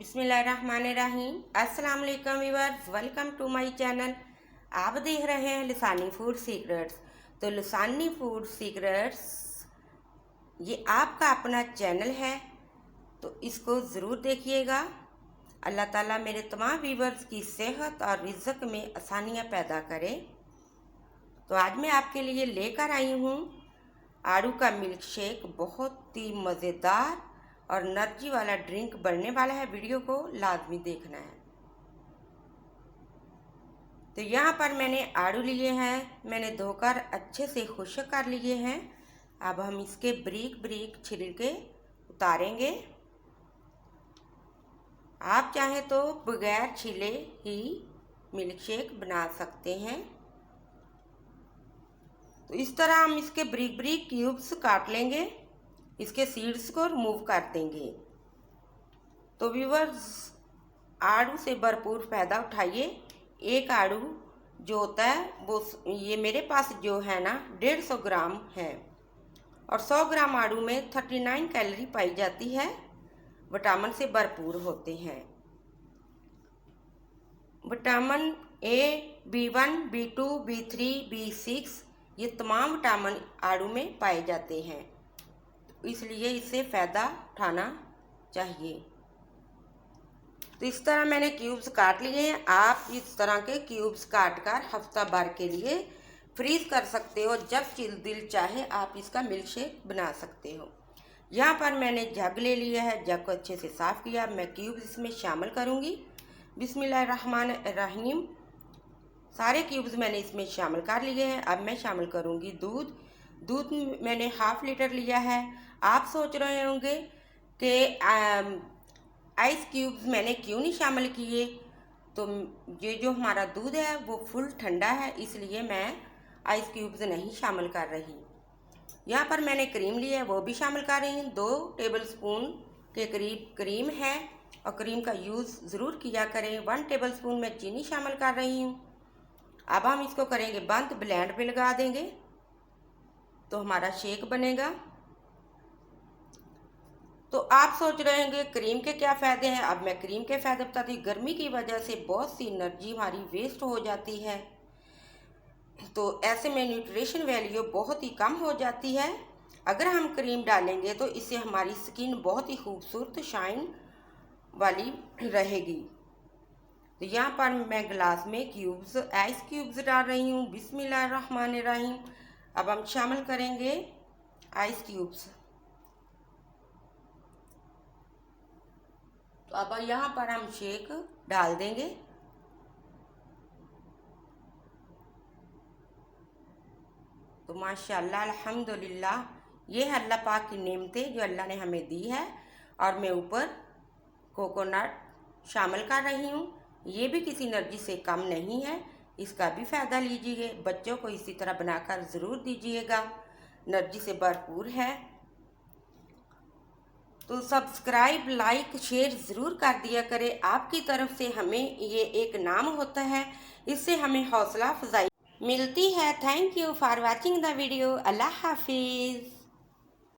बिस्मिल्लाहिर्रहमानिर्रहीम। अस्सलाम वालेकुम viewers, welcome to my channel. आप देख रहे हैं लसानी फूड सीक्रेट्स। तो लसानी फूड सीक्रेट्स ये आपका अपना चैनल है, तो इसको ज़रूर देखिएगा। अल्लाह ताला मेरे तमाम व्यूअर्स की सेहत और रिज़्क में आसानियाँ पैदा करे। तो आज मैं आपके लिए लेकर आई हूँ आड़ू का मिल्क शेक। बहुत ही मज़ेदार और एनर्जी वाला ड्रिंक बनने वाला है। वीडियो को लाजमी देखना है। तो यहाँ पर मैंने आड़ू लिए हैं, मैंने धोकर अच्छे से खुश्क कर लिए हैं। अब हम इसके ब्रीक ब्रीक छिलके उतारेंगे। आप चाहें तो बगैर छिले ही मिल्क शेक बना सकते हैं। तो इस तरह हम इसके ब्रीक ब्रीक क्यूब्स काट लेंगे, इसके सीड्स को रिमूव कर देंगे। तो व्यूअर्स, आड़ू से भरपूर फ़ायदा उठाइए। एक आड़ू जो होता है वो ये मेरे पास जो है ना 150 ग्राम है, और 100 ग्राम आड़ू में 39 कैलोरी पाई जाती है। विटामिन से भरपूर होते हैं। Vitamin A, B1, B2, B3, B6 ये तमाम विटामिन आड़ू में पाए जाते हैं, इसलिए इससे फ़ायदा उठाना चाहिए। तो इस तरह मैंने क्यूब्स काट लिए हैं। आप इस तरह के क्यूब्स काट कर हफ्ता भर के लिए फ्रीज़ कर सकते हो। जब दिल चाहे आप इसका मिल्क शेक बना सकते हो। यहाँ पर मैंने जग ले लिया है, जग को अच्छे से साफ़ किया। मैं क्यूब्स इसमें शामिल करूँगी। बिस्मिल्लाहिर्रहमानिर्रहीम। सारे क्यूब्स मैंने इसमें शामिल कर लिए हैं। अब मैं शामिल करूँगी दूध मैंने हाफ़ लीटर लिया है। आप सोच रहे होंगे कि आइस क्यूब्स मैंने क्यों नहीं शामिल किए। तो ये जो हमारा दूध है वो फुल ठंडा है, इसलिए मैं आइस क्यूब्स नहीं शामिल कर रही। यहाँ पर मैंने क्रीम ली है, वो भी शामिल कर रही हूँ। 2 टेबलस्पून के करीब क्रीम है, और क्रीम का यूज़ ज़रूर किया करें। 1 टेबलस्पून मैं चीनी शामिल कर रही हूँ। अब हम इसको करेंगे बंद, ब्लेंड पे लगा देंगे तो हमारा शेक बनेगा। तो आप सोच रहे होंगे क्रीम के क्या फ़ायदे हैं। अब मैं क्रीम के फ़ायदे बताती हूँ। गर्मी की वजह से बहुत सी एनर्जी हमारी वेस्ट हो जाती है, तो ऐसे में न्यूट्रिशन वैल्यू बहुत ही कम हो जाती है। अगर हम क्रीम डालेंगे तो इससे हमारी स्किन बहुत ही खूबसूरत शाइन वाली रहेगी। तो यहाँ पर मैं गिलास में क्यूब्स, आइस क्यूब्स डाल रही हूँ। बिस्मिल्लाहिर्रहमानिर्रहीम। अब हम शामिल करेंगे आइस क्यूब्स। तो अब यहाँ पर हम शेक डाल देंगे। तो माशाल्लाह अल्हम्दुलिल्लाह, ये है अल्लाह पाक की नेमतें जो अल्लाह ने हमें दी है। और मैं ऊपर कोकोनट शामिल कर रही हूँ। ये भी किसी एनर्जी से कम नहीं है, इसका भी फ़ायदा लीजिए। बच्चों को इसी तरह बनाकर ज़रूर दीजिएगा, एनर्जी से भरपूर है। तो सब्सक्राइब, लाइक, शेयर ज़रूर कर दिया करें। आपकी तरफ से हमें ये एक नाम होता है, इससे हमें हौसला अफजाई मिलती है। Thank you for watching the video. Allah हाफिज़।